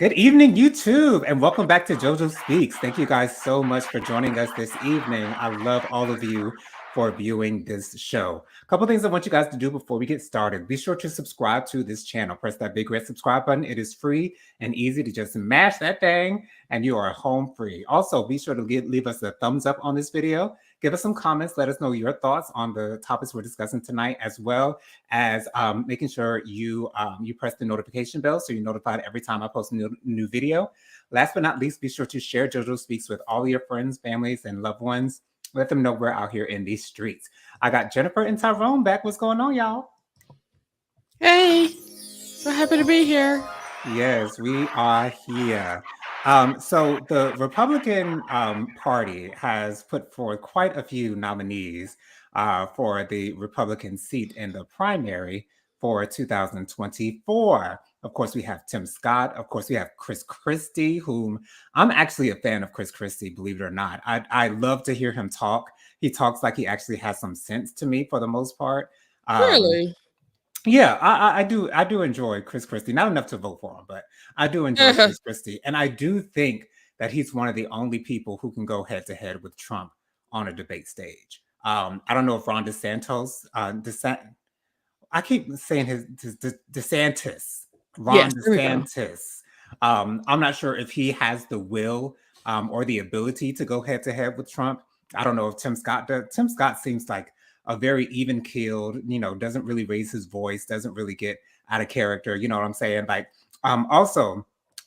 Good evening, YouTube, and welcome back to JoJo Speaks. Thank you guys so much for joining us this evening. I love all of you for viewing this show. A couple things I want you guys to do before we get started. Be sure to subscribe to this channel. Press that big red subscribe button. It is free and easy to just mash that thing, and you are home free. Also, be sure to leave us a thumbs up on this video. Give us some comments. Let us know your thoughts on the topics we're discussing tonight, as well as making sure you press the notification bell so you're notified every time I post a new video. Last but not least, be sure to share JoJo Speaks with all your friends, families, and loved ones. Let them know we're out here in these streets. I got Jennifer and Tyrone back. What's going on, y'all? Hey, so happy to be here. Yes, we are here. So the Republican Party has put forward quite a few nominees for the Republican seat in the primary for 2024. Of course, we have Tim Scott. Of course, we have Chris Christie, whom I'm actually a fan of Chris Christie, believe it or not. I love to hear him talk. He talks like he actually has some sense to me for the most part. Really? Yeah, I do enjoy Chris Christie. Not enough to vote for him, but I do enjoy Chris Christie, and I do think that he's one of the only people who can go head to head with Trump on a debate stage. I don't know if Ron DeSantos, I keep saying his DeSantis, Ron Yes, there we go. DeSantis. I'm not sure if he has the will or the ability to go head to head with Trump. I don't know if Tim Scott does. Tim Scott seems like a very even keeled, doesn't really raise his voice, doesn't really get out of character. You know what I'm saying? Like, also,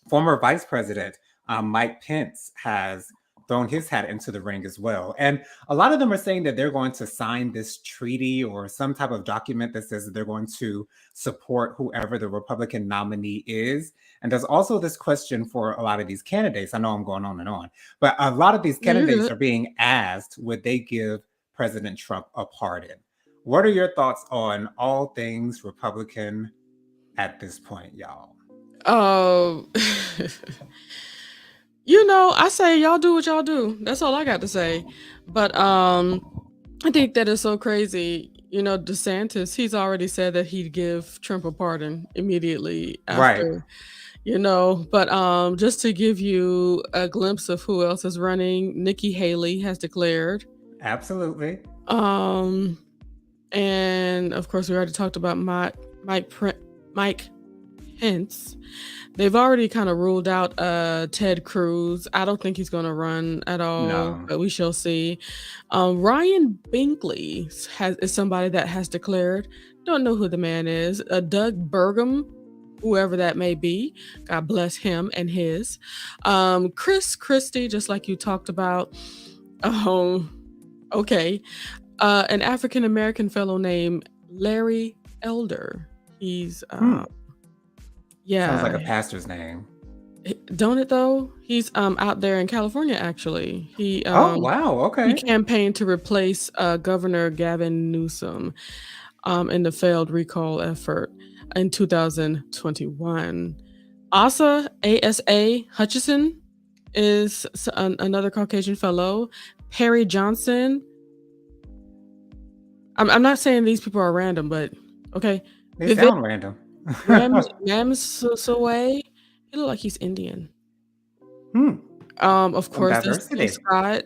former Vice President Mike Pence has thrown his hat into the ring as well. And a lot of them are saying that they're going to sign this treaty or some type of document that says that they're going to support whoever the Republican nominee is. And there's also this question for a lot of these candidates. I know I'm going on and on, but a lot of these No, you're candidates good. are being asked, would they give President Trump a pardon? What are your thoughts on all things Republican at this point, y'all? Um, I say y'all do what y'all do. That's all I got to say. But I think that is so crazy. DeSantis, he's already said that he'd give Trump a pardon immediately Right. after. But just to give you a glimpse of who else is running, Nikki Haley has declared. Absolutely. Um, and of course, we already talked about Mike Pence. They've already kind of ruled out Ted Cruz. I don't think he's going to run at all, No. but we shall see. Ryan Binkley is somebody that has declared. Don't know who the man is. Doug Burgum, whoever that may be. God bless him and his. Chris Christie, just like you talked about. Okay. An African American fellow named Larry Elder. He's Sounds like a yeah. pastor's name. Don't it though? He's out there in California actually. He Oh, wow. he Okay. campaigned to replace Governor Gavin Newsom in the failed recall effort in 2021. Asa Hutchison is another Caucasian fellow. Perry Johnson. I'm not saying these people are random, but okay. They sound random. Ramsaway. He look like he's Indian. Of Some course, there's Tim diversity. Scott.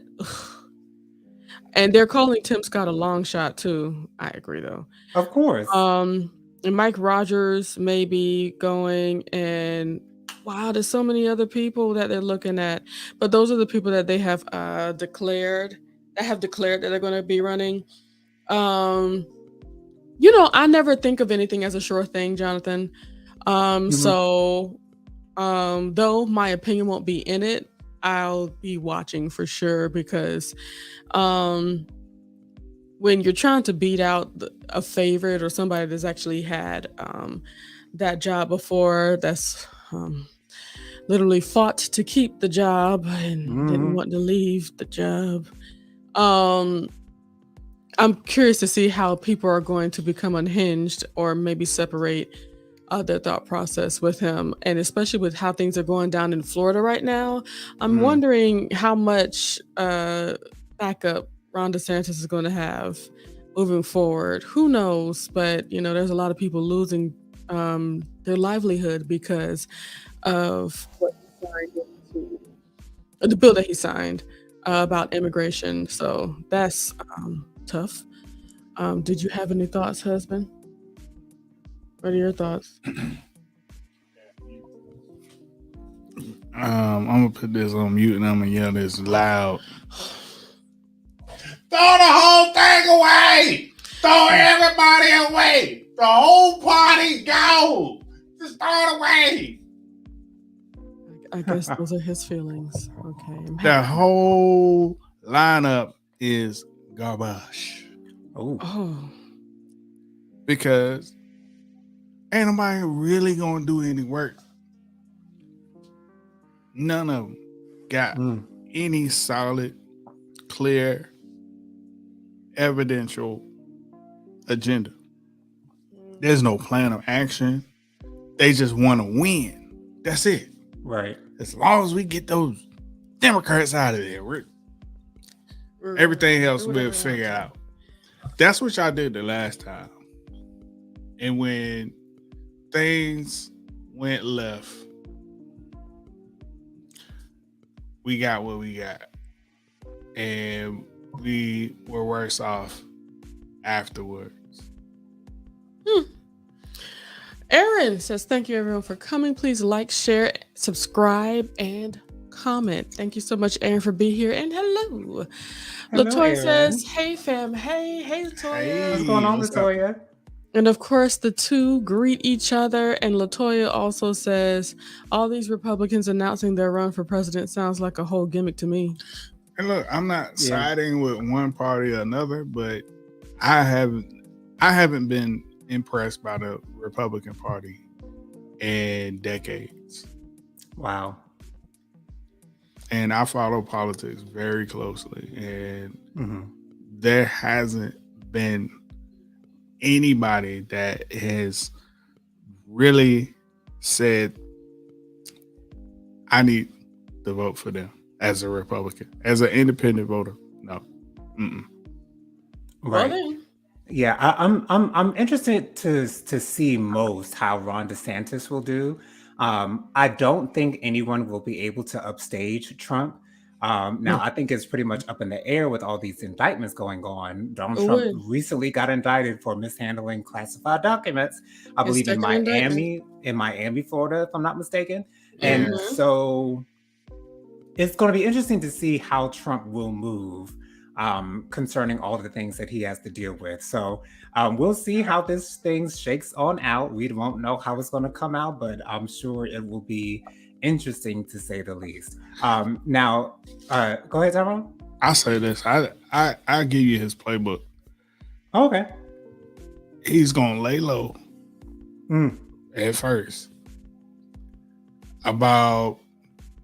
And they're calling Tim Scott a long shot too. I agree though. Of course. And Mike Rogers may be going, and wow, there's so many other people that they're looking at. But those are the people that they have declared that they're going to be running. I never think of anything as a sure thing, Jonathan. So though my opinion won't be in it, I'll be watching for sure because when you're trying to beat out a favorite or somebody that's actually had that job before, that's literally fought to keep the job and didn't want to leave the job. I'm curious to see how people are going to become unhinged or maybe separate their thought process with him. And especially with how things are going down in Florida right now, I'm wondering how much backup Ron DeSantis is going to have moving forward. Who knows? But, there's a lot of people losing their livelihood because of what he signed into the bill that he signed about immigration. So that's tough. Did you have any thoughts, husband? What are your thoughts? I'm gonna put this on mute and I'm gonna yell this loud. Throw the whole thing away. Throw everybody away. The whole party go. Just throw it away. I guess those are his feelings. Okay. The whole lineup is garbage. Oh. Because ain't nobody really gonna do any work. None of them got any solid, clear, evidential agenda. There's no plan of action. They just want to win. That's it. Right. As long as we get those Democrats out of there, everything else we'll figure out. That's what y'all did the last time. And when things went left, we got what we got. And we were worse off afterwards. Aaron says, thank you everyone for coming. Please like, share, subscribe, and comment. Thank you so much, Aaron, for being here. And hello. Latoya says, hey fam. Hey Latoya. Hey, what's going on, Latoya? And of course, the two greet each other. And Latoya also says, all these Republicans announcing their run for president sounds like a whole gimmick to me. And look, I'm not siding with one party or another, but I haven't been impressed by the Republican Party in decades. Wow. And I follow politics very closely, and there hasn't been anybody that has really said, I need to vote for them as a Republican. As an independent voter, no. Right. Well, yeah, I'm interested to see most how Ron DeSantis will do. I don't think anyone will be able to upstage Trump. Now, I think it's pretty much up in the air with all these indictments going on. Donald Trump recently got indicted for mishandling classified documents, I believe in Miami, Florida, if I'm not mistaken. And so it's going to be interesting to see how Trump will move concerning all of the things that he has to deal with. So we'll see how this thing shakes on out. We won't know how it's going to come out, but I'm sure it will be interesting to say the least. Now, go ahead, Tyrone. I'll say this. I give you his playbook. Okay. He's going to lay low at first. About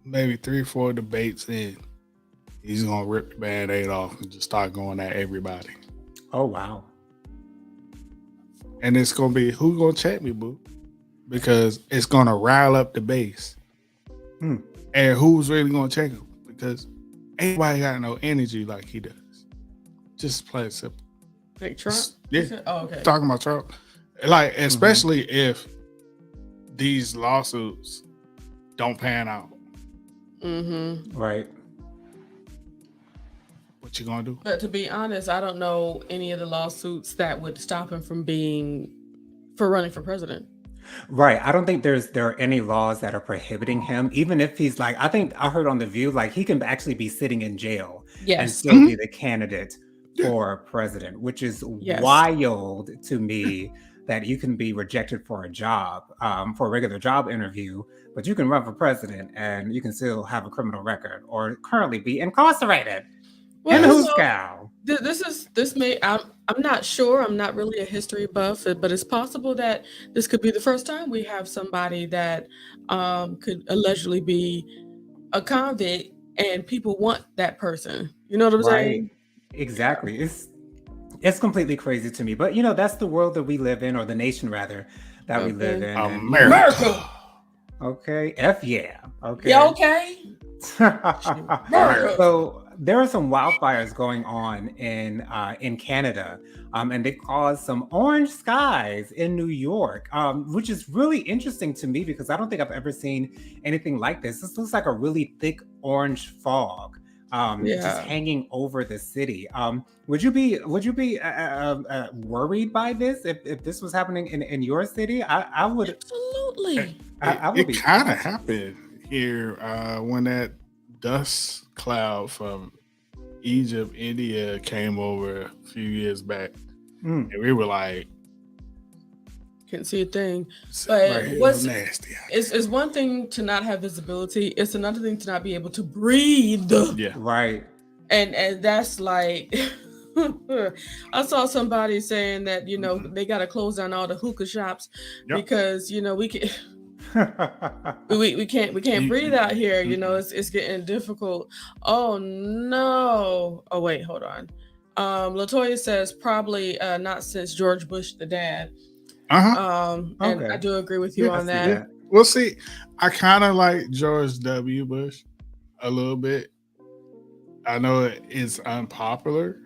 maybe 3 or 4 debates in, he's going to rip the Band-Aid off and just start going at everybody. Oh, wow. And it's going to be, who's going to check me, boo? Because it's going to rile up the base. And who's really going to check him? Because ain't got no energy like he does. Just play it simple. Like Trump? Yeah. Oh, okay. Talking about Trump. Like, especially if these lawsuits don't pan out. Right. What you gonna do? But to be honest, I don't know any of the lawsuits that would stop him from running for president. Right. I don't think there are any laws that are prohibiting him, even if he's like, I think I heard on The View, like he can actually be sitting in jail and still be the candidate for president, which is wild to me that you can be rejected for a job, for a regular job interview, but you can run for president and you can still have a criminal record or currently be incarcerated. I'm not sure. I'm not really a history buff, but it's possible that this could be the first time we have somebody that could allegedly be a convict and people want that person. You know what I'm saying? Exactly. It's completely crazy to me. But, that's the world that we live in, or the nation, rather, that we live in. America. Okay. F yeah. Okay. Yeah, okay. So there are some wildfires going on in Canada, and they caused some orange skies in New York, which is really interesting to me because I don't think I've ever seen anything like this. This looks like a really thick orange fog, just Yeah. hanging over the city. Would you be worried by this if this was happening in your city? I would. Absolutely. I would It be. kind of happened here when that dust cloud from Egypt, India came over a few years back, Mm. and we were like, Can't see a thing. "It's But real what's nasty." it's one thing to not have visibility. It's another thing to not be able to breathe. Yeah, Right. And that's like I saw somebody saying that they got to close down all the hookah shops Yep. because we can we can't breathe out here. It's getting difficult. Oh no. Oh wait, hold on. Latoya says probably not since George Bush the dad. And Okay. I do agree with you I on see that. that. We'll see. I kind of like George W. Bush a little bit. I know it's unpopular,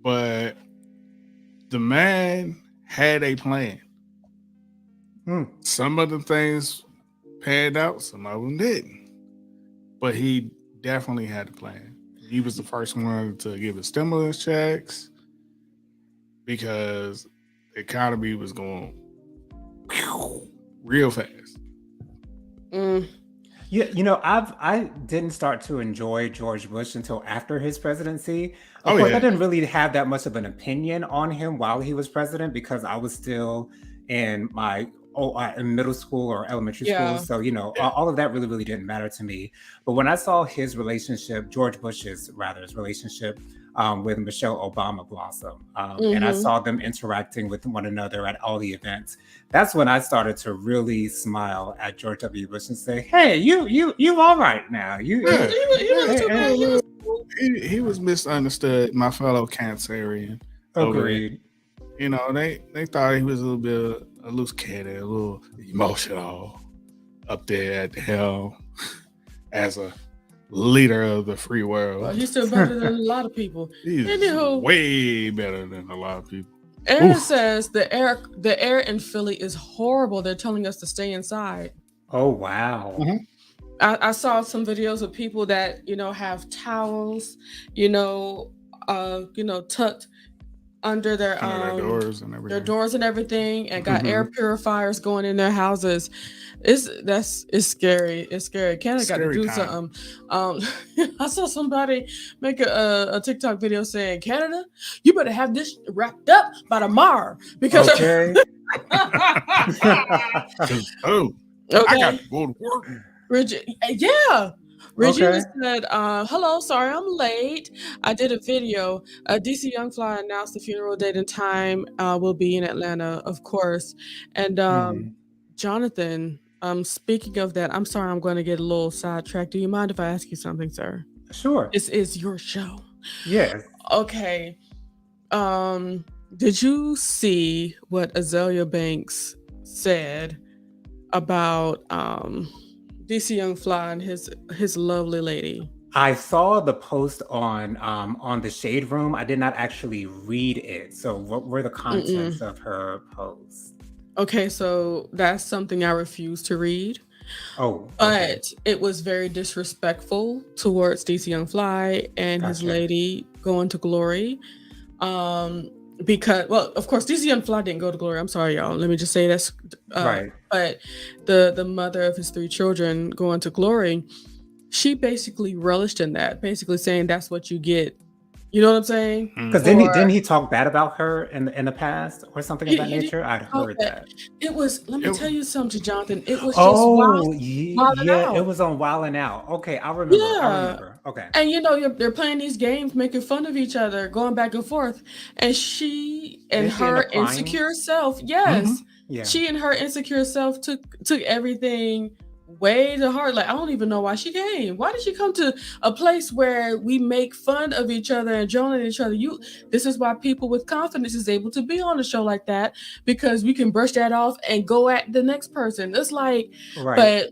but the man had a plan. Mm. Some of the things panned out, some of them didn't. But he definitely had a plan. He was the first one to give us stimulus checks because the economy was going real fast. Mm. Yeah, I didn't start to enjoy George Bush until after his presidency. Of Oh, course, yeah. I didn't really have that much of an opinion on him while he was president because I was still in in middle school or elementary school. Yeah. So, Yeah. all of that really didn't matter to me. But when I saw George Bush's relationship with Michelle Obama blossom, and I Mhm. saw them interacting with one another at all the events, that's when I started to really smile at George W. Bush and say, "Hey, you all right now? Yeah. He wasn't too bad. He was cool. He was misunderstood, my fellow Cancerian over it. Agreed." They thought he was a little bit a loose cannon, a little emotional up there at the helm as a leader of the free Well, world. he's still better than a lot of people. He's Anywho. way better than a lot of people. Aaron Oof. says the air in Philly is horrible. They're telling us to stay inside. Oh wow. Mhm. I saw some videos of people that have towels, tucked under their Their doors and everything. doors and everything, and got air Mhm. purifiers going in their houses. It's scary. It's scary. Canada got to Scary do time. something. I saw somebody make a TikTok video saying, "Canada, you better have this wrapped up by tomorrow because." Okay. Oh, I Okay. got to go to work. Regina Okay. said, hello, sorry I'm late. I did a video. DC Young Fly announced the funeral date and time will be in Atlanta, of course. And Mhm. Jonathan, speaking of that, I'm sorry I'm going to get a little sidetracked. Do you mind if I ask you something, sir? Sure. This is your show. Yes. Okay. Did you see what Azalea Banks said about DC Young Fly and his lovely lady? I saw the post on the Shade Room. I did not actually read it. So what were the contents of her post? Okay, so that's something I refuse to read. Oh, okay. But it was very disrespectful towards DC Young Fly and his Gotcha. lady going to glory. Because, well, of course, DC Young Fly didn't go to glory. I'm sorry, y'all. Let me just say that's Right. but the mother of his 3 children going to glory, she basically relished in that, basically saying that's what you get. You know what I'm saying? Because didn't he talk bad about her in the past or something of that He nature? I'd talk heard that. that. It was, let me It- tell you something, Jonathan. It was just Oh, wilding yeah, it out. was on Wildin' Out. Okay, I remember. I Yeah. remember. Okay. And they're playing these games, making fun of each other, going back and forth. And she and Did she end her up crying? insecure self, yes, Mhm. Yeah. she and her insecure self took everything way to heart. Like, I don't even know why she came. Why did she come to a place where we make fun of each other and join each other? This is why people with confidence is able to be on a show like that, because we can brush that off and go at the next person. It's like, Right. but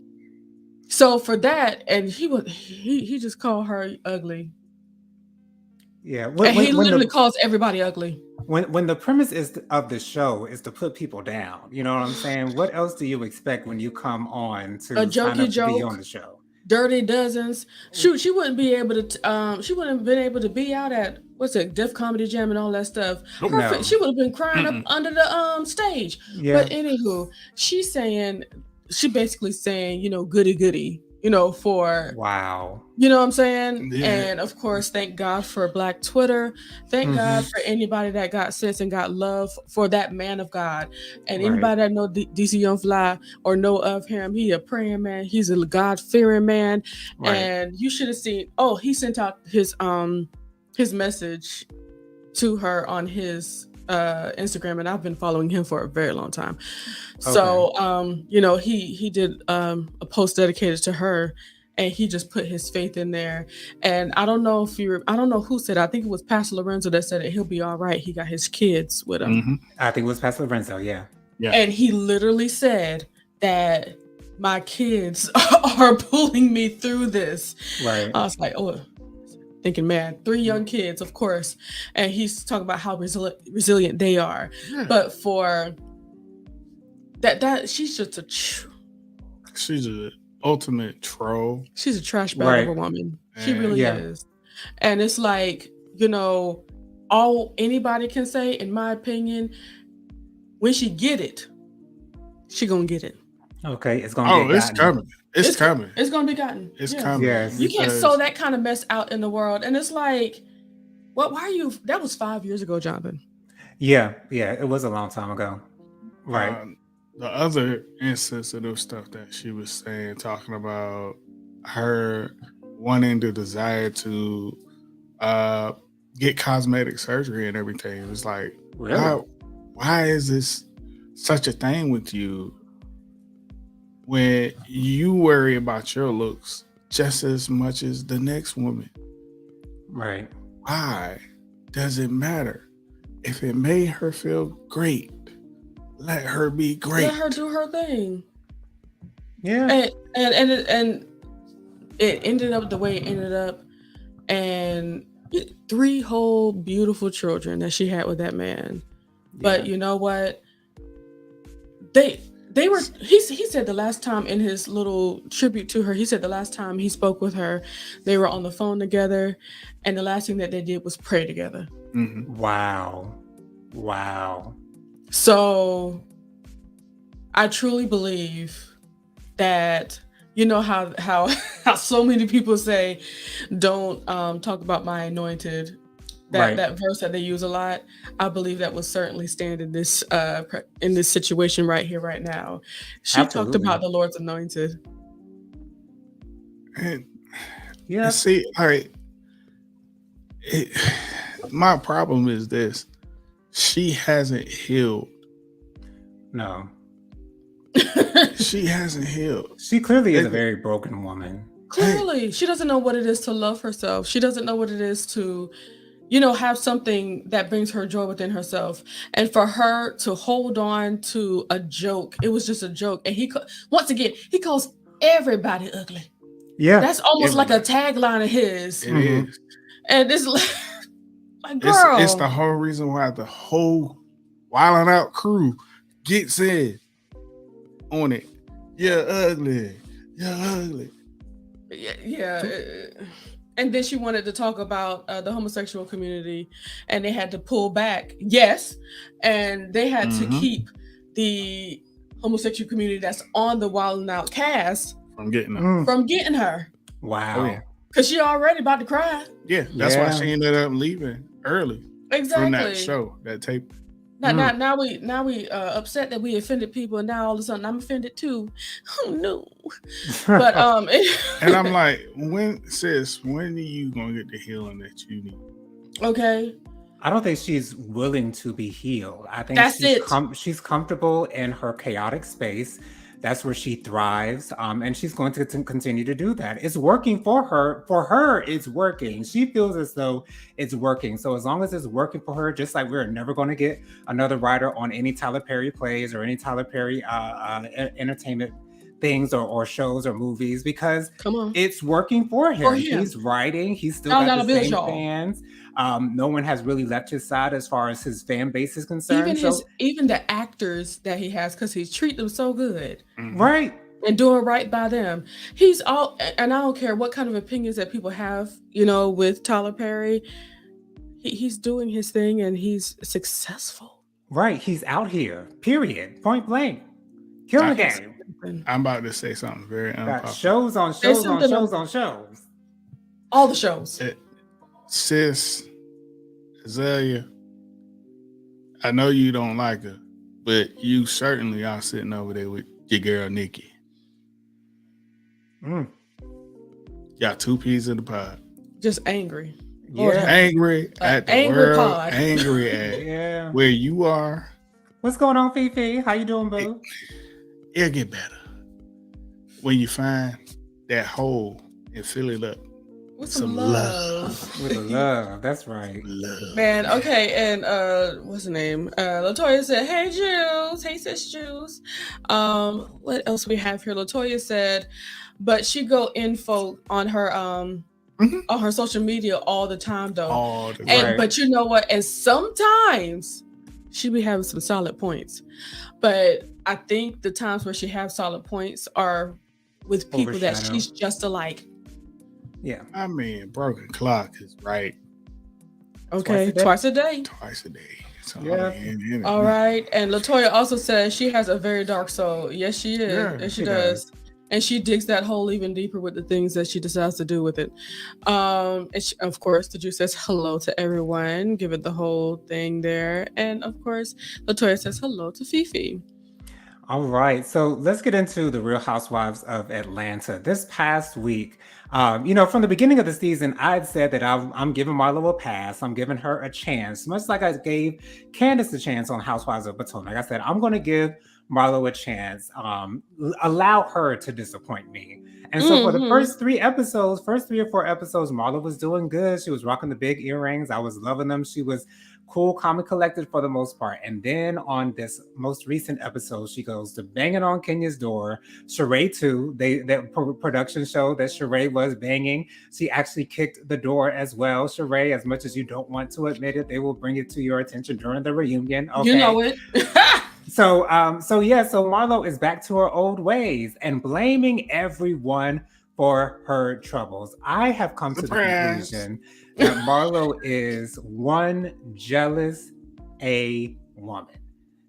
so for that, and he just called her ugly. Yeah. And he literally calls everybody ugly. When the premise of the show is to put people down, you know what I'm saying? What else do you expect when you come on A to sign jokey up to be joke. on the show? Dirty Dozens. Shoot, she wouldn't be able to. She wouldn't have been able to be out at what's it, Def Comedy Jam and all that stuff. No. She would have been crying up under the stage. Yeah. But anywho, she basically saying, you know, goody goody, you know, for Wow. you know what I'm saying? Yeah. And of course, thank God for Black Twitter. Thank God for anybody that got sense and got love for that man of God. And anybody that know DC Young Fly or know of him, he a praying man. He's a God-fearing man. Right. And you should have seen, he sent out his message to her on his Instagram, and I've been following him for a very long time. So you know, he did a post dedicated to her. And he just put his faith in there. And I don't know who said it. I think it was Pastor Lorenzo that said it. He'll be all right. He got his kids with him. I think it was Pastor Lorenzo, yeah. And he literally said that my kids are pulling me through this. Right. I was like, thinking, man, 3 young kids, of course. And he's talking about how resilient they are. Yeah. But for that she's just she's a ultimate troll. She's a trash bag of a woman. She really is. And it's like, you know, all anybody can say, in my opinion, when she get it, she gonna get it. Okay, it's gonna be it's coming. It's coming. It's gonna be gotten. It's coming. Yes. You can't sow that kind of mess out in the world. And it's like, why are you? That was 5 years ago, Jonathan. Yeah, it was a long time ago. Right. The other insensitive stuff that she was saying, talking about her wanting the desire to get cosmetic surgery and everything. It was like, really? Why is this such a thing with you when you worry about your looks just as much as the next woman? Right. Why does it matter? If it made her feel great, let her be great. Let her do her thing. Yeah. And it ended up the way it ended up. And 3 whole beautiful children that she had with that man. Yeah. But you know what? They were he said the last time in his little tribute to her, he said the last time he spoke with her, they were on the phone together, and the last thing that they did was pray together. Mm-hmm. Wow. So I truly believe that, you know how so many people say, don't talk about my anointed. That verse that they use a lot. I believe that will certainly stand in this situation right here, right now. She talked about the Lord's anointed. And see, all right. My problem is this. She hasn't healed. No. She hasn't healed. She clearly is a very broken woman. Clearly. She doesn't know what it is to love herself. She doesn't know what it is to, you know, have something that brings her joy within herself. And for her to hold on to a joke, it was just a joke. And he calls everybody ugly. Yeah. That's almost like a tagline of his. It is. And it's like, girl. It's the whole reason why the whole Wildin' Out crew gets in on it. You're ugly. Yeah. And then she wanted to talk about the homosexual community, and they had to pull back. Yes. And they had to keep the homosexual community that's on the Wildin' Out cast from getting her. Wow. Oh, yeah. Because she already about to cry. Yeah, that's why she ended up leaving early. Exactly. From that show, that tape. Now we upset that we offended people, and now all of a sudden I'm offended too. Oh no. But and I'm like, when are you gonna get the healing that you need? Okay. I don't think she's willing to be healed. I think she's comfortable in her chaotic space. That's where she thrives, and she's going to continue to do that. It's working for her. For her, it's working. She feels as though it's working. So as long as it's working for her, just like we're never going to get another writer on any Tyler Perry plays or any Tyler Perry entertainment things or shows or movies because Come on. it's working for him. For him. He's writing. He's still Y'all got gotta the build same y'all. fans. No one has really left his side as far as his fan base is concerned. Even the actors that he has, because he treats them so good. Right. And doing right by them. He's all, and I don't care what kind of opinions that people have, with Tyler Perry. He's doing his thing and he's successful. Right. He's out here. Period. Point blank. Kill the game. I'm about to say something very unpopular. Got shows on shows on shows on shows. All the shows. Sis, Azalea, I know you don't like her, but you certainly are sitting over there with your girl Nikki. Got 2 peas in the pod. Just angry. Yeah. Angry at the angry world. pod. Angry at where you are. What's going on, Fifi? How you doing, boo? It'll get better when you find that hole and fill it up with some love. With love. That's right. Love. Man, okay, and what's the name? Latoya said, "Hey Jules, hey sis Jules." What else we have here? Latoya said, but she go info on her on her social media all the time though. But you know what? And sometimes she be having some solid points. But I think the times where she has solid points are with people that she's just alike. Yeah. I mean, broken clock is right. Okay, twice a day. Twice a day. So, yeah. All right. And Latoya also says she has a very dark soul. Yes, she is. Yeah, and she does. And she digs that hole even deeper with the things that she decides to do with it. And she, of course, the Juice says hello to everyone. Give it the whole thing there. And of course, Latoya says hello to Fifi. All right. So let's get into the Real Housewives of Atlanta. This past week, from the beginning of the season, I'd said that I'm giving Marlo a pass. I'm giving her a chance, much like I gave Candace a chance on Housewives of Potomac. I said, I'm going to give Marlo a chance, allow her to disappoint me. And so for the first 3 or 4 episodes, Marlo was doing good. She was rocking the big earrings. I was loving them. She was cool, calm, and collected for the most part. And then on this most recent episode, she goes to banging on Kenya's door. Sheree too. That production show that Sheree was banging, she actually kicked the door as well. Sheree, as much as you don't want to admit it, they will bring it to your attention during the reunion. Okay? You know it. So Marlo is back to her old ways and blaming everyone for her troubles. I have come to the conclusion that Marlo is one jealous a woman.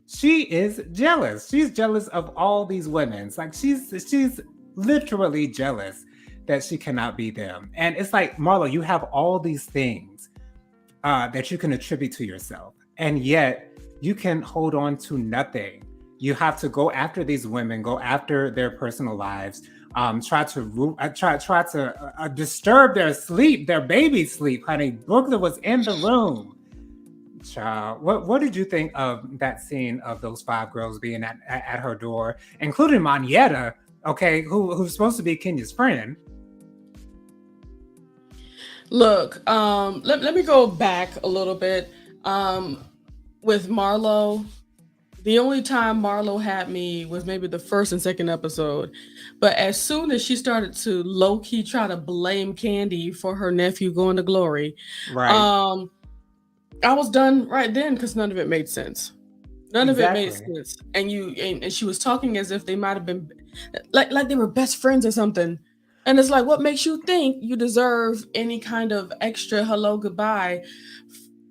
She is jealous. She's jealous of all these women. It's like she's literally jealous that she cannot be them. And it's like, Marlo, you have all these things that you can attribute to yourself, and yet you can hold on to nothing. You have to go after these women, go after their personal lives, try to disturb their sleep, their baby's sleep. Honey, Brooklyn was in the room. Child, what did you think of that scene of those 5 girls being at her door, including Monietta, okay, who's supposed to be Kenya's friend? Look, let me go back a little bit. With Marlo, the only time Marlo had me was maybe the first and second episode. But as soon as she started to low-key try to blame Candy for her nephew going to glory, right? I was done right then because none of it made sense. None of it made sense. And she was talking as if they might have been like they were best friends or something. And it's like, what makes you think you deserve any kind of extra hello goodbye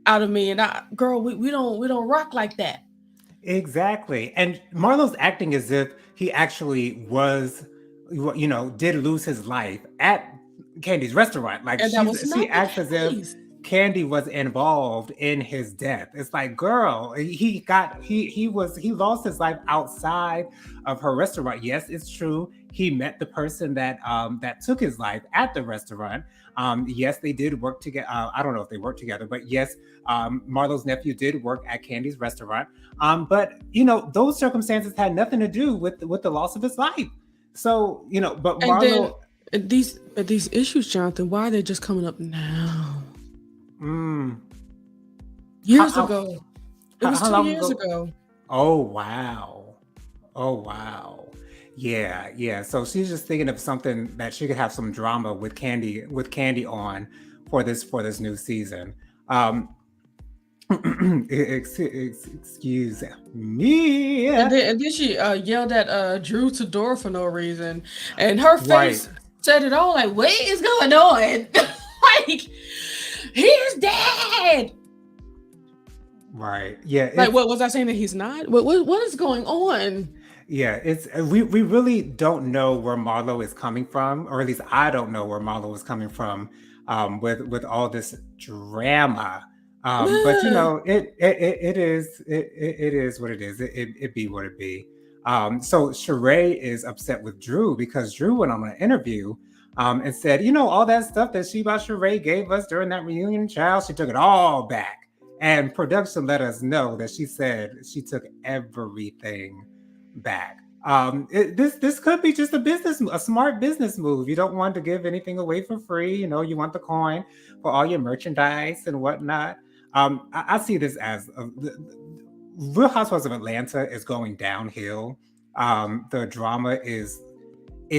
out of me? And we don't rock like that. Exactly. And Marlo's acting as if he actually was, did lose his life at Candy's restaurant. Like she acts as if Candy was involved in his death. It's like, girl, he lost his life outside of her restaurant. Yes, it's true. He met the person that took his life at the restaurant. Yes, they did work together. I don't know if they worked together, but yes, Marlo's nephew did work at Candy's restaurant. But those circumstances had nothing to do with the loss of his life. So but Marlo. And these issues, Jonathan, why are they just coming up now? Years ago. It was 2 years ago. Oh wow. Yeah. So she's just thinking of something that she could have some drama with Candy on for this new season. Um, excuse me. And then she yelled at Drew to door for no reason, and her Right, face said it all. Like, what is going on? Like, he's dead. right. Yeah, Like, what was I saying that he's not? What is going on? yeah. It's we really don't know where Marlo is coming from, or at least I don't know where Marlo is coming from. With all this drama. But it is what it is. It be what it be. So Sheree is upset with Drew because Drew went on an interview and said, all that stuff that Sheba Sheree gave us during that reunion, child, she took it all back. And production let us know that she said she took everything back. This could be just a smart business move. You don't want to give anything away for free. You want the coin for all your merchandise and whatnot. I see this as the Real Housewives of Atlanta is going downhill. The drama is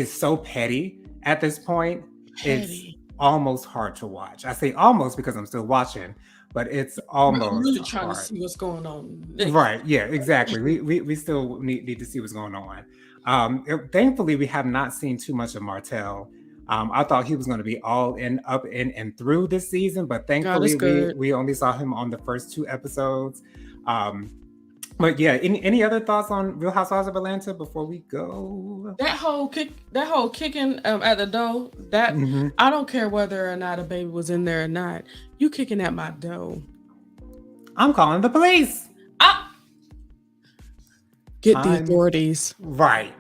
so petty at this point. It's Petty. almost hard to watch. I say almost because I'm still watching, but it's I'm almost really trying to hard. see what's going on. Right. Yeah, exactly. We still need to see what's going on. Thankfully, we have not seen too much of Martell. I thought he was going to be all up in and through this season, but God is thankfully good. we only saw him on the first 2 episodes. But yeah, any other thoughts on Real Housewives of Atlanta before we go? That whole kicking at the door. That Mhm. I don't care whether or not a baby was in there or not. You kicking at my door. I'm calling the police. Get the I'm- authorities. Right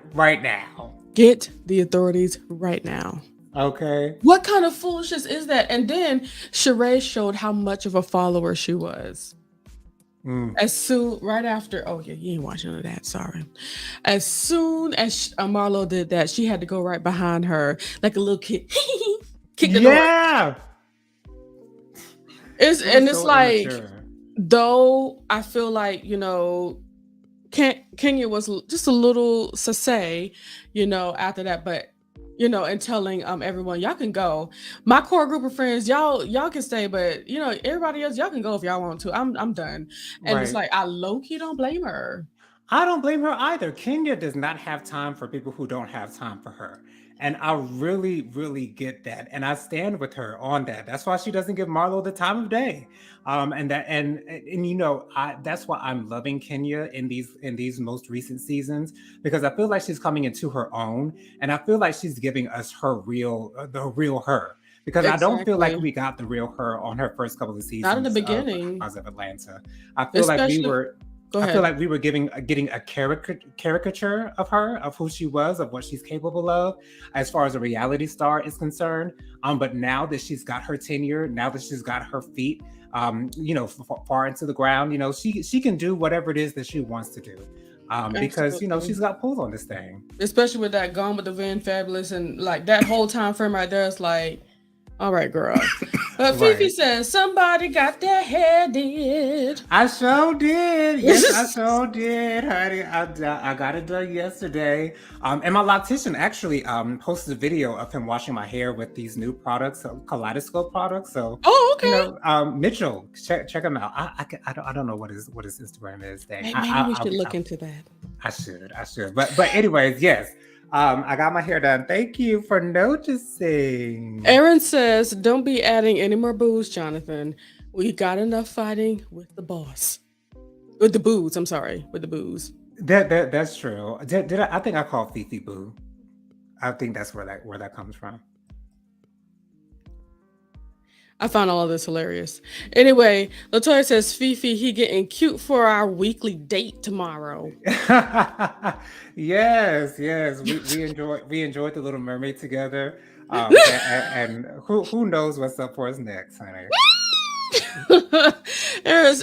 now. Get the authorities right now. Okay. What kind of foolishness is that? And then Sheree showed how much of a follower she was. Right after, oh yeah, you ain't watching none of that, sorry. As soon as Marlo did that, she had to go right behind her like a little kid. Kick the door. Yeah. It's so like, immature. though I feel like, Kenya was just a little sassy, after that, but and telling everyone, y'all can go. My core group of friends, y'all can stay, but everybody else, y'all can go if y'all want to. I'm done. And it's Right. like, I low-key don't blame her. I don't blame her either. Kenya does not have time for people who don't have time for her. And I really, really get that. And I stand with her on that. That's why she doesn't give Marlo the time of day. That's why I'm loving Kenya in these most recent seasons, because I feel like she's coming into her own, and I feel like she's giving us the real her. Because I don't feel like Exactly. we got the real her on her first couple of seasons. Not in the beginning. Of Atlanta. I feel like we Especially- were. Go I ahead. feel like we were getting a caricature of her, of who she was, of what she's capable of, as far as a reality star is concerned. But now that she's got her tenure, now that she's got her feet, far into the ground, she can do whatever it is that she wants to do, because Absolutely. she's got pull on this thing. Especially with that Gone with the Wind, Fabulous, and like that whole time frame right there, it's like, all right, girl. But Fifi Right. says somebody got their hair did. I sure did. Yes, I sure did, honey. I got it done yesterday. And my loctician actually posted a video of him washing my hair with these new products, Kaleidoscope products. So, Oh, okay. Mitchell, check him out. I don't know what his Instagram is. Dang. Maybe we should look into that. I should. But anyways, yes. I got my hair done. Thank you for noticing. Aaron says, don't be adding any more booze, Jonathan. We got enough fighting with the boss. With the booze, I'm sorry. With the booze. That's true. Did I think I called Fifi Boo. I think that's where that comes from. I found all of this hilarious. Anyway, Latoya says, Fifi, he getting cute for our weekly date tomorrow. Yes. We enjoyed the Little Mermaid together. And who knows what's up for us next, honey? There's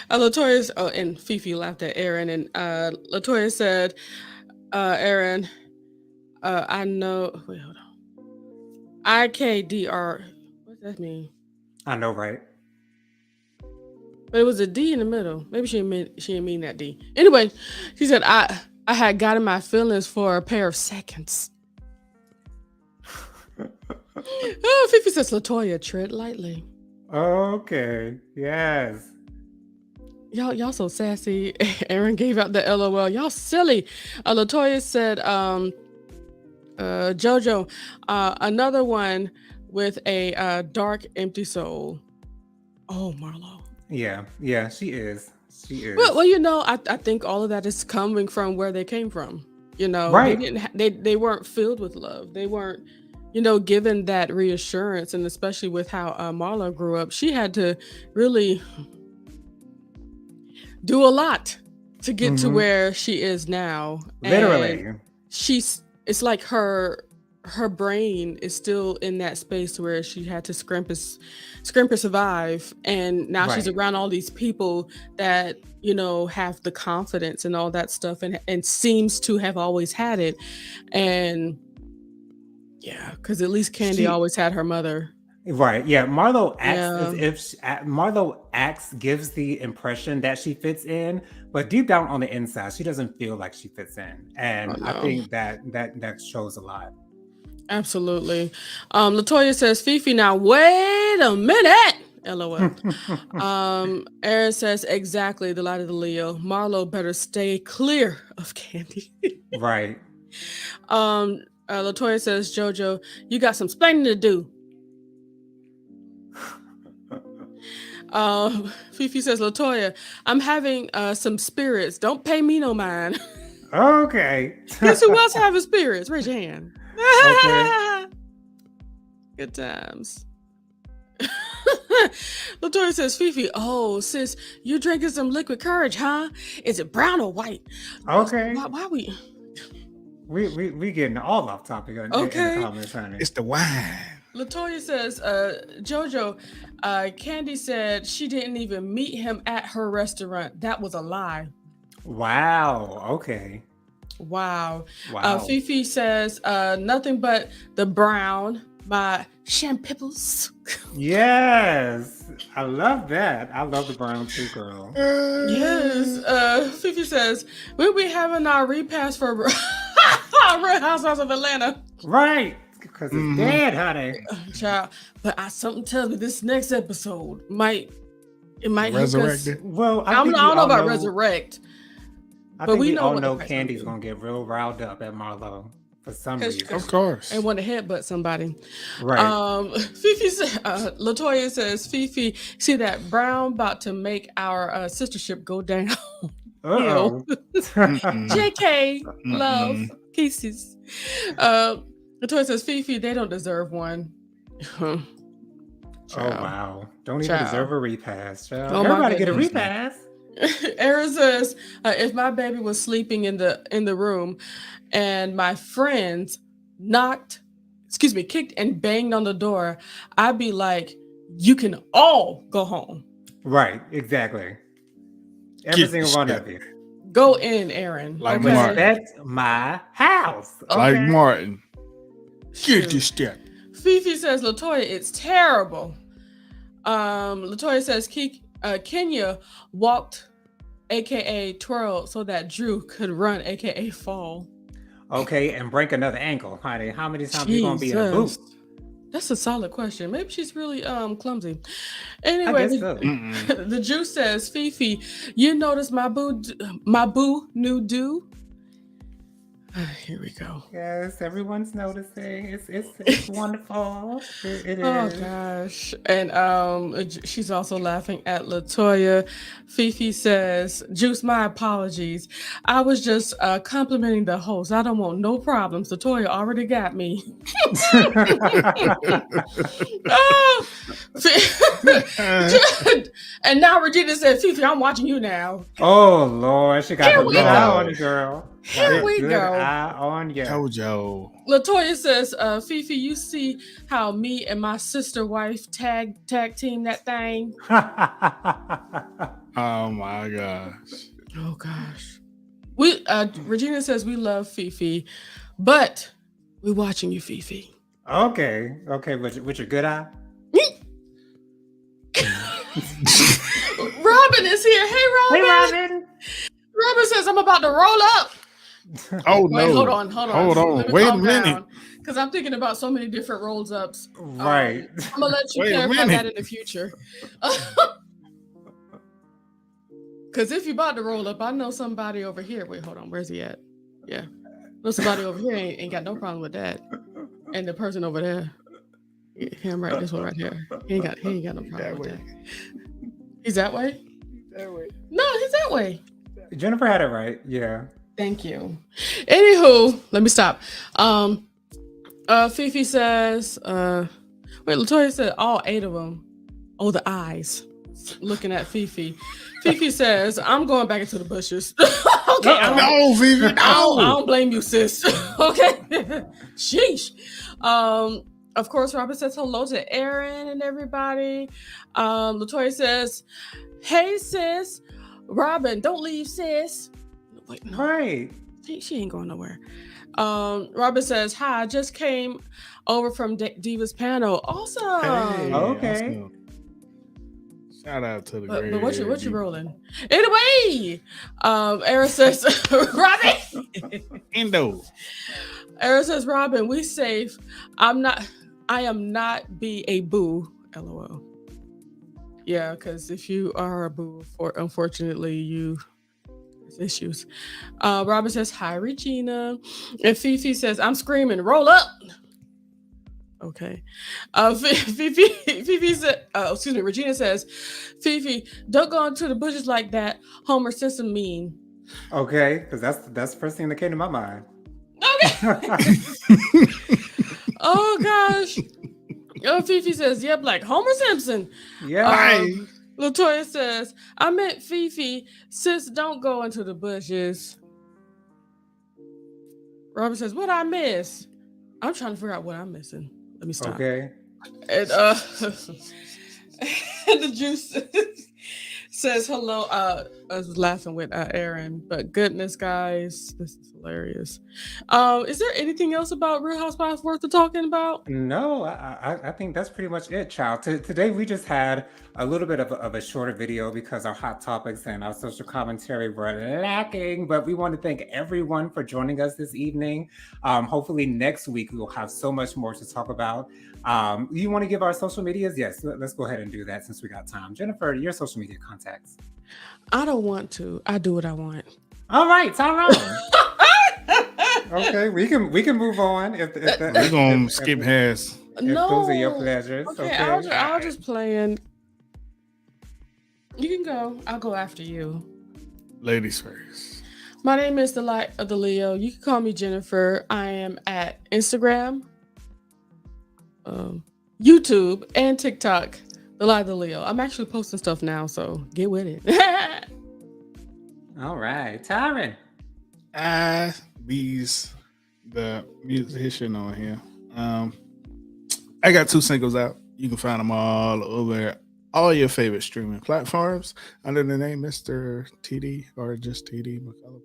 Latoya's and Fifi laughed at Aaron, and Latoya said, Aaron, I know, wait, hold on. IKDR, what does that mean? I know, right? But it was a D in the middle. Maybe she didn't mean that D. Anyway, she said, I had gotten my feelings for a pair of seconds. Oh, Fifi says, Latoya, tread lightly. Okay. Yes. Y'all so sassy. Aaron gave out the LOL. Y'all silly. Latoya said, JoJo, another one with a dark, empty soul. Oh, Marlo. Yeah. Yeah. She is. She is. Well, you know, I think all of that is coming from where they came from. You know, Right. They weren't filled with love. They weren't, you know, given that reassurance, and especially with how Marlo grew up, she had to really do a lot to get to where she is now. Literally. And it's like her brain is still in that space where she had to scrimp and survive, and now she's Right. around all these people that, you know, have the confidence and all that stuff, and seems to have always had it. And yeah, because at least Candy She- always had her mother. Right. Yeah. Marlo acts Yeah. as if Marlo gives the impression that she fits in, but deep down on the inside, she doesn't feel like she fits in. And Oh, I no. think that shows a lot. Absolutely. Latoya says, Fifi, now wait a minute. LOL. Aaron says, exactly, the light of the Leo. Marlo better stay clear of Candy. Right. Latoya says, JoJo, you got some splaining to do. Fifi says, Latoya, I'm having some spirits. Don't pay me no mind. Okay. Guess who else having spirits? Raise your hand. Okay. Good times. Latoya says, Fifi, oh, sis, you drinking some liquid courage, huh? Is it brown or white? Okay. Why we? We getting all off topic in Okay. the comments, honey. It's the wine. Latoya says, JoJo, Candy said she didn't even meet him at her restaurant. That was a lie. Wow. Okay. Wow. Wow. Fifi says, nothing but the brown, my champipples. Yes. I love that. I love the brown too, girl. Yes. Fifi says, we'll be having our repass for Real Housewives of Atlanta. Right. Because it's dead, honey. Child. But something tells me this next episode might hook us. Resurrected. Well, I don't know about resurrect. I but think we we know all what know the Candy's do. gonna get real riled up at Marlo for some 'Cause- reason. Of course. And want to headbutt somebody. Right. Fifi says, Latoya says, Fifi, see that Brown about to make our sistership go down. Uh-oh. JK, love, kisses. Latoya says, Fifi, they don't deserve one. Oh wow! Don't even Child. deserve a repass. Child. Oh, my Everybody get a goodness. repass. Aaron says, if my baby was sleeping in the room and my friends kicked and banged on the door, I'd be like, you can all go home. Right. Exactly. Every Get single the one step. of you. Go in, Aaron. Like okay? Martin. Respect my house. Like okay? Martin. Get Shoot. this step. Fifi says, Latoya, it's terrible. Latoya says, Kenya walked, aka twirled, so that Drew could run, aka fall. Okay, and break another ankle, honey. How many times you gonna be in a boot? Jesus. That's a solid question. Maybe she's really clumsy. I Anyway, guess so. the Jew says, Fifi, you notice my boo new do? Here we go. Yes, everyone's noticing. It's wonderful. It Oh is. gosh. And she's also laughing at Latoya. Fifi says, Juice, my apologies. I was just complimenting the host. I don't want no problems. Latoya already got me. Oh. And now Regina said, Fifi, I'm watching you now. Oh Lord, she got Here a we good eye go. on you, girl. Here Got a we good go. Eye on you. Jojo. Latoya says, Fifi, you see how me and my sister wife tag team that thing? Oh my gosh. Oh gosh. We Regina says we love Fifi, but we're watching you, Fifi. Okay, with your good eye. Robin is here. Hey, Robin. Hey, Robin. Robin says I'm about to roll up. Oh Wait, no! hold on. Hold on. Let me Wait a calm minute. down, because I'm thinking about so many different rolls ups. Right. I'm gonna let you Wait a clarify that minute. in the future. Because if you're about to roll up, I know somebody over here. Wait, hold on. Where's he at? Yeah, know somebody over here ain't got no problem with that, and the person over there, him right, this one right here, he ain't got no problem with that. He's that way. That way. No, he's that way. Jennifer had it right. Yeah. Thank you. Anywho, let me stop. Fifi says, wait, Latoya said all 8 of them. Oh, the eyes. Looking at Fifi. Fifi says, I'm going back into the bushes. Okay. No, Vivi, I no. don't blame you, sis. Okay. Sheesh. Of course, Robert says hello to Aaron and everybody. Latoya says, hey, sis. Robin, don't leave, sis. Wait, no. Right. She ain't going nowhere. Robert says, hi, I just came over from Diva's panel. Awesome. Hey, Okay. awesome. Shout out to the great. But what you rolling? Anyway, Aaron says, Robin. Indo. Aaron says, Robin, we safe. I am not be a boo. LOL. Yeah, because if you are a boo, unfortunately, you issues. Robin says, hi, Regina. And Fifi says, I'm screaming, roll up. Okay. Fifi said, Regina says, Fifi, don't go into the bushes like that. Homer Simpson mean. Okay, because that's the first thing that came to my mind. Okay. Oh gosh. Fifi says, yep, like Homer Simpson. Yeah. Latoya says, I meant Fifi, sis, don't go into the bushes. Robert says, what I miss? I'm trying to figure out what I'm missing. Let me stop. Okay. And the juice says hello. I was laughing with Aaron, but goodness, guys, this is hilarious. Is there anything else about Real Housewives worth talking about? No, I think that's pretty much it, child. Today we just had a little bit of a shorter video because our hot topics and our social commentary were lacking, but we want to thank everyone for joining us this evening. Hopefully next week we will have so much more to talk about. You want to give our social medias? Yes, let's go ahead and do that since we got time. Jennifer, your social media contacts. I don't want to. I do what I want. All right, Tyrone. Okay, we can move on if We're gonna skip past. If those are your pleasures. Okay, I'll just playing. You can go. I'll go after you. Ladies first. My name is The Light of the Leo. You can call me Jennifer. I am at Instagram, YouTube, and TikTok. The Light of the Leo. I'm actually posting stuff now, so get with it. All right, Tyron. Bees, the musician on here. I got 2 singles out. You can find them all over all your favorite streaming platforms under the name Mr. TD or just TD McCullough.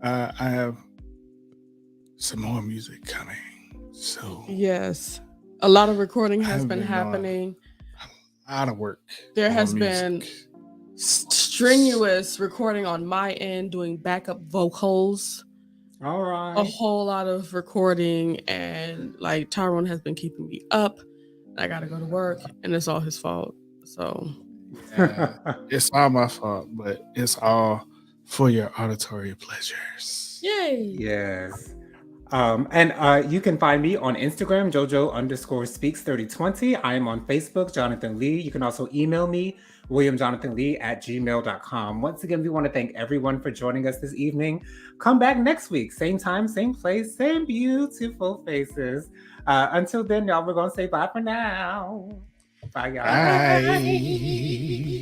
I have some more music coming. So yes, a lot of recording has been happening. A lot of work. There has been strenuous recording on my end, doing backup vocals. All right. A whole lot of recording, and like Tyrone has been keeping me up. I gotta go to work, and it's all his fault. So it's all my fault, but it's all for your auditory pleasures. Yay! Yes. And you can find me on Instagram, jojo_speaks3020. I am on Facebook, Jonathan Lee. You can also email me, williamjonathanlee@gmail.com. Once again, we want to thank everyone for joining us this evening. Come back next week, same time, same place, same beautiful faces. Until then, y'all, we're going to say bye for now. Bye, y'all. Bye.